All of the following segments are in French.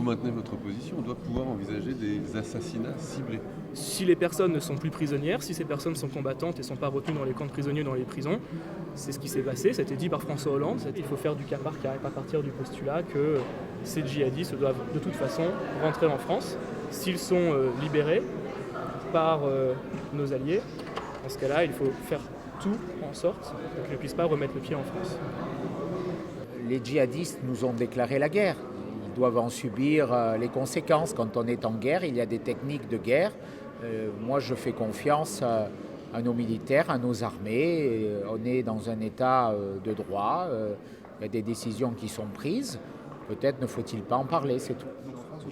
maintenez votre position, on doit pouvoir envisager des assassinats ciblés. Si les personnes ne sont plus prisonnières, si ces personnes sont combattantes et ne sont pas retenues dans les camps de prisonniers, dans les prisons, c'est ce qui s'est passé, ça a été dit par François Hollande. Il faut faire du cas par cas et pas partir du postulat que ces djihadistes doivent de toute façon rentrer en France. S'ils sont libérés par nos alliés, dans ce cas-là, il faut faire tout en sorte qu'ils ne puissent pas remettre le pied en France. Les djihadistes nous ont déclaré la guerre. Ils doivent en subir les conséquences. Quand on est en guerre, il y a des techniques de guerre. Moi, je fais confiance à nos militaires, à nos armées. On est dans un état de droit. Il y a des décisions qui sont prises. Peut-être ne faut-il pas en parler, c'est tout.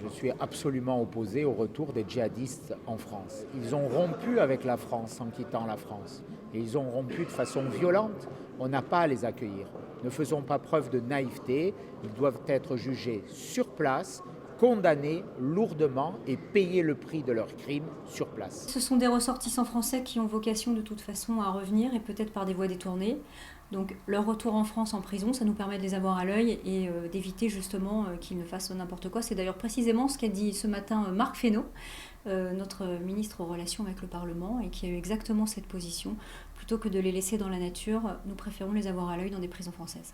Je suis absolument opposé au retour des djihadistes en France. Ils ont rompu avec la France en quittant la France. Et ils ont rompu de façon violente. On n'a pas à les accueillir. Ne faisons pas preuve de naïveté. Ils doivent être jugés sur place, condamnés lourdement et payer le prix de leurs crimes sur place. Ce sont des ressortissants français qui ont vocation de toute façon à revenir et peut-être par des voies détournées. Donc leur retour en France en prison, ça nous permet de les avoir à l'œil et d'éviter justement qu'ils ne fassent n'importe quoi. C'est d'ailleurs précisément ce qu'a dit ce matin Marc Fesneau, notre ministre aux Relations avec le Parlement, et qui a eu exactement cette position. Plutôt que de les laisser dans la nature, nous préférons les avoir à l'œil dans des prisons françaises.